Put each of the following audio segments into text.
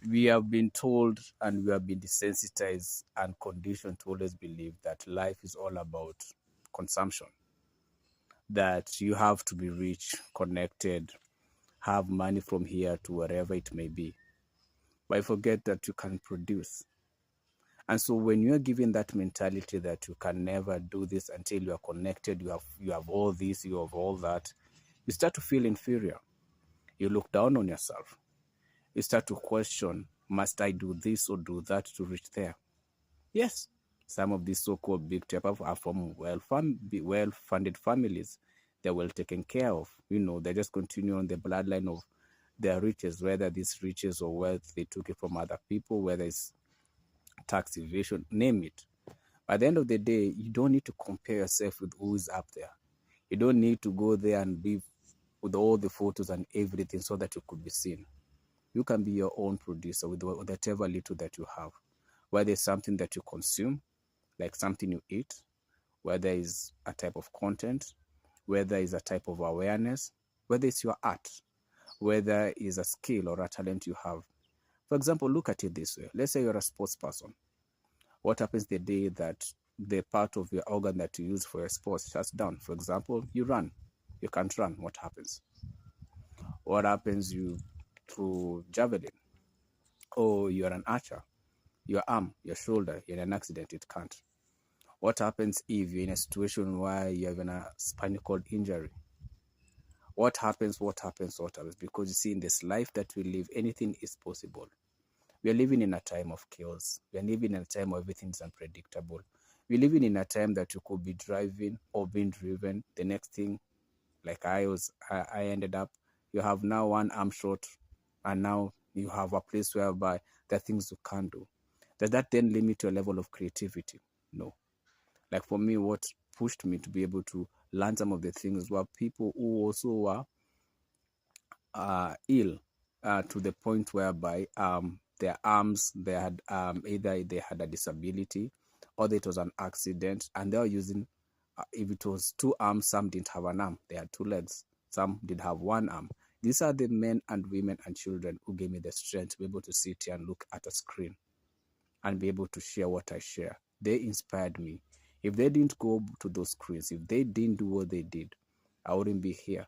We have been told and we have been desensitized and conditioned to always believe that life is all about consumption, that you have to be rich, connected, have money from here to wherever it may be. But I forget that you can produce. And so when you're given that mentality that you can never do this until you are connected, you have all this, you have all that, you start to feel inferior. You look down on yourself. You start to question, must I do this or do that to reach there? Yes, some of these so-called big tech are from well-funded families. They're well taken care of. They just continue on the bloodline of their riches, whether these riches or wealth they took it from other people, whether it's tax evasion, name it. At the end of the day, you don't need to compare yourself with who is up there. You don't need to go there and be with all the photos and everything so that you could be seen. You can be your own producer with whatever little that you have. Whether it's something that you consume, like something you eat, whether it's a type of content, whether it's a type of awareness, whether it's your art, whether it's a skill or a talent you have. For example, look at it this way. Let's say you're a sports person. What happens the day that the part of your organ that you use for your sports shuts down? For example, you run. You can't run. What happens? What happens you through javelin? Or you're an archer. Your arm, your shoulder, you're in an accident, it can't. What happens if you're in a situation where you have a spinal cord injury? What happens? Because you see, in this life that we live, anything is possible. We are living in a time of chaos. We are living in a time where everything is unpredictable. We're living in a time that you could be driving or being driven. The next thing, like I ended up, you have now one arm short, and now you have a place whereby there are things you can't do. Does that then limit your level of creativity? No. Like for me, what pushed me to be able to learn some of the things were people who also were ill to the point whereby their arms, they had either they had a disability or it was an accident, and they were using, if it was two arms, some didn't have an arm. They had two legs. Some did have one arm. These are the men and women and children who gave me the strength to be able to sit here and look at a screen and be able to share what I share. They inspired me. If they didn't go to those screens, if they didn't do what they did, I wouldn't be here.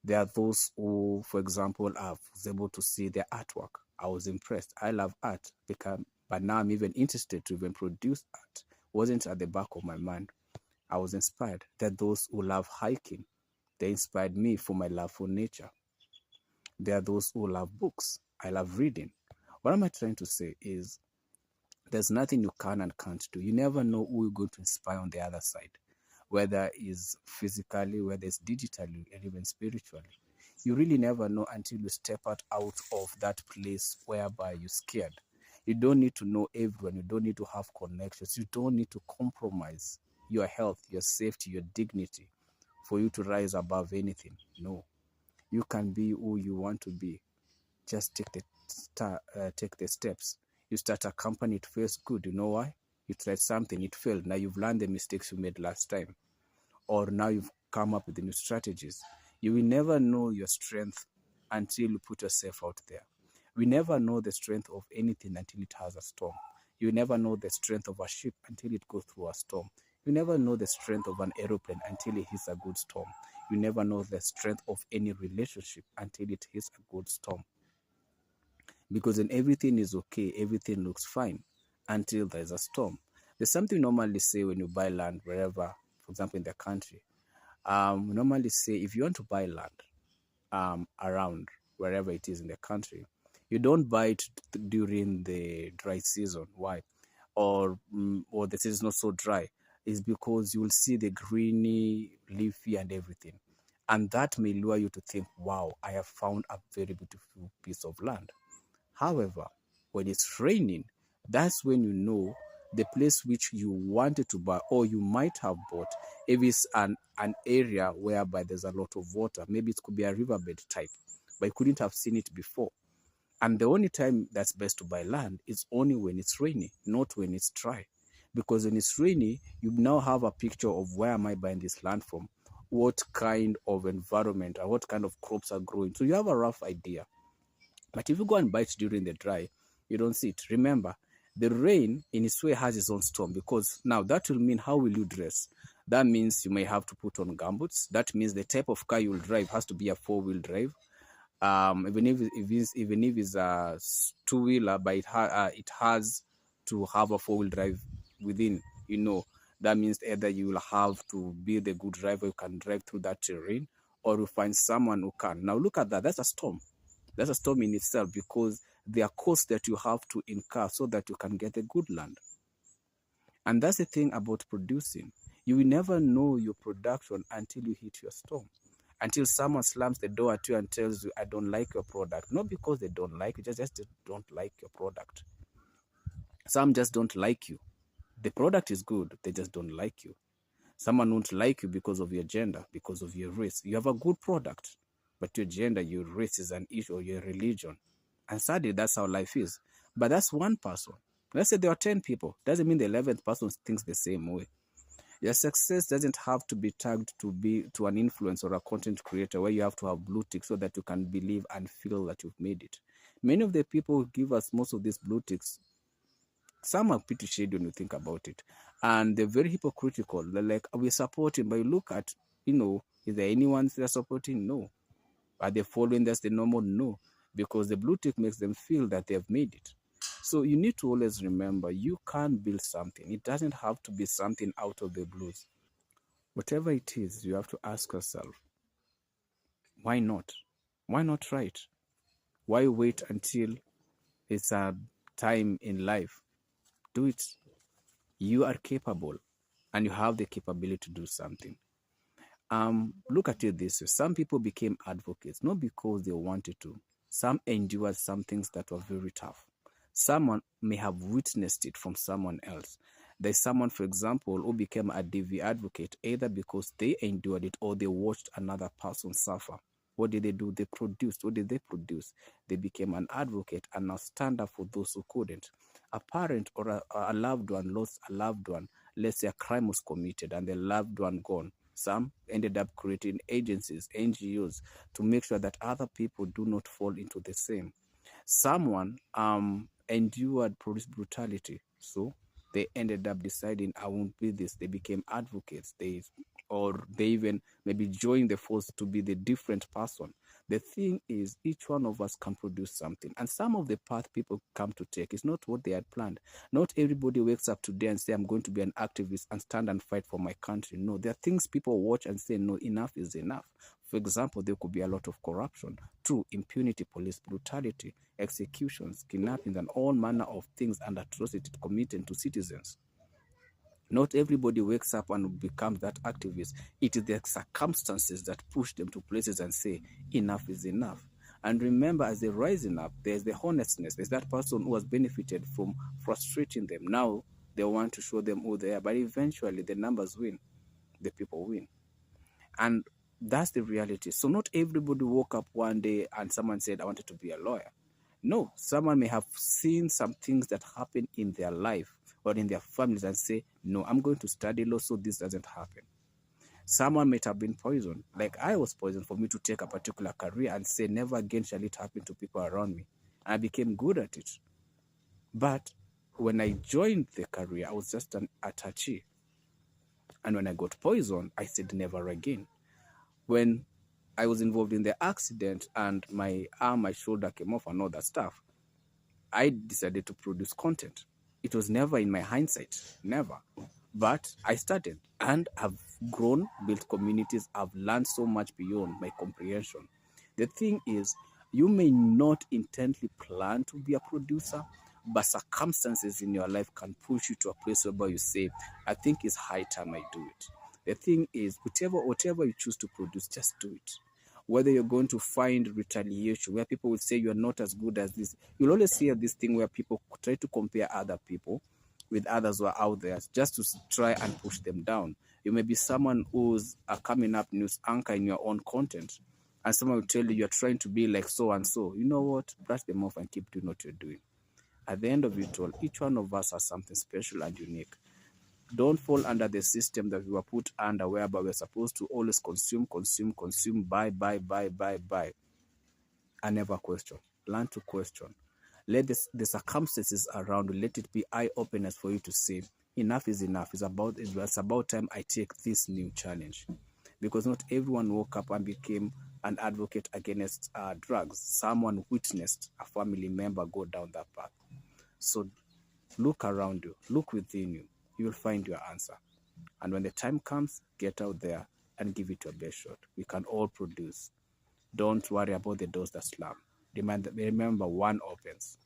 There are those who, for example, I was able to see their artwork. I was impressed. I love art, but now I'm even interested to even produce art. It wasn't at the back of my mind. I was inspired. There are those who love hiking. They inspired me for my love for nature. There are those who love books. I love reading. What am I trying to say is there's nothing you can and can't do. You never know who you're going to inspire on the other side, whether it's physically, whether it's digitally, and even spiritually. You really never know until you step out of that place whereby you're scared. You don't need to know everyone. You don't need to have connections. You don't need to compromise your health, your safety, your dignity for you to rise above anything. No. You can be who you want to be. Just take the steps. You start a company, it feels good. You know why? You tried something, it failed. Now you've learned the mistakes you made last time. Or now you've come up with the new strategies. You will never know your strength until you put yourself out there. We never know the strength of anything until it has a storm. You never know the strength of a ship until it goes through a storm. You never know the strength of an aeroplane until it hits a good storm. You never know the strength of any relationship until it hits a good storm. Because when everything is okay, everything looks fine until there's a storm. There's something we normally say when you buy land wherever, for example, in the country. We normally say if you want to buy land around wherever it is in the country, you don't buy it during the dry season. Why? Or the season is not so dry. Is because you will see the greeny, leafy, and everything. And that may lure you to think, wow, I have found a very beautiful piece of land. However, when it's raining, that's when you know the place which you wanted to buy or you might have bought, if it's an area whereby there's a lot of water, maybe it could be a riverbed type, but you couldn't have seen it before. And the only time that's best to buy land is only when it's rainy, not when it's dry. Because when it's rainy, you now have a picture of where am I buying this land from, what kind of environment or what kind of crops are growing. So you have a rough idea. But if you go and buy it during the dry, you don't see it. Remember, the rain in its way has its own storm, because now that will mean how will you dress? That means you may have to put on gumboots. That means the type of car you will drive has to be a 4-wheel drive. Even if it's a 2-wheeler, but it has to have a 4-wheel drive within. That means either you will have to be the good driver who can drive through that terrain, or you find someone who can. Now look at that. That's a storm. That's a storm in itself, because there are costs that you have to incur so that you can get the good land. And that's the thing about producing. You will never know your production until you hit your storm. Until someone slams the door at you and tells you, I don't like your product. Not because they don't like you, just don't like your product. Some just don't like you. The product is good, they just don't like you. Someone won't like you because of your gender, because of your race. You have a good product, but your gender, your race is an issue, or your religion. And sadly, that's how life is. But that's one person. Let's say there are 10 people. Doesn't mean the 11th person thinks the same way. Your success doesn't have to be tagged to an influencer or a content creator where you have to have blue tick so that you can believe and feel that you've made it. Many of the people who give us most of these blue ticks, some are pretty shady when you think about it. And they're very hypocritical. They're like, we're supporting, but you look at, is there anyone they're supporting? No. Are they following? That's the normal? No. Because the blue tick makes them feel that they have made it. So you need to always remember, you can build something. It doesn't have to be something out of the blues. Whatever it is, you have to ask yourself, why not? Why not try it? Why wait until it's a time in life? Do it. You are capable, and you have the capability to do something. Look at it this way. Some people became advocates, not because they wanted to. Some endured some things that were very tough. Someone may have witnessed it from someone else. There's someone, for example, who became a DV advocate either because they endured it or they watched another person suffer. What did they do? They produced. What did they produce? They became an advocate and now stand up for those who couldn't. A parent or a loved one lost a loved one. Let's say a crime was committed and the loved one gone. Some ended up creating agencies, NGOs, to make sure that other people do not fall into the same. Someone endured police brutality, so they ended up deciding, I won't be this. They became advocates. They even maybe joined the force to be the different person. The thing is, each one of us can produce something. And some of the path people come to take is not what they had planned. Not everybody wakes up today and say, I'm going to be an activist and stand and fight for my country. No, there are things people watch and say, no, enough is enough. For example, there could be a lot of corruption, true impunity, police brutality, executions, kidnappings, and all manner of things and atrocities committed to citizens. Not everybody wakes up and becomes that activist. It is the circumstances that push them to places and say, enough is enough. And remember, as they're rising up, there's the honestness. There's that person who has benefited from frustrating them. Now they want to show them who they are. But eventually, the numbers win. The people win. And that's the reality. So not everybody woke up one day and someone said, I wanted to be a lawyer. No, someone may have seen some things that happen in their life or in their families and say, no, I'm going to study law so this doesn't happen. Someone might have been poisoned. Like I was poisoned for me to take a particular career and say, never again shall it happen to people around me. And I became good at it. But when I joined the career, I was just an attaché. And when I got poisoned, I said, never again. When I was involved in the accident and my arm, my shoulder came off and all that stuff, I decided to produce content. It was never in my hindsight, never. But I started and I've grown, built communities. I've learned so much beyond my comprehension. The thing is, you may not intently plan to be a producer, but circumstances in your life can push you to a place where you say, I think it's high time I do it. The thing is, whatever you choose to produce, just do it. Whether you're going to find retaliation, where people will say you're not as good as this. You'll always see this thing where people try to compare other people with others who are out there just to try and push them down. You may be someone who's a coming up news anchor in your own content, and someone will tell you you're trying to be like so and so. You know what? Brush them off and keep doing what you're doing. At the end of it all, each one of us has something special and unique. Don't fall under the system that we were put under, whereby we're supposed to always consume, buy, and never question. Learn to question. Let the circumstances around you, let it be eye-openers for you to say, enough is enough. It's about time I take this new challenge. Because not everyone woke up and became an advocate against drugs. Someone witnessed a family member go down that path. So look around you, look within you. You will find your answer. And when the time comes, get out there and give it your best shot. We can all produce. Don't worry about the doors that slam. Remember, one opens.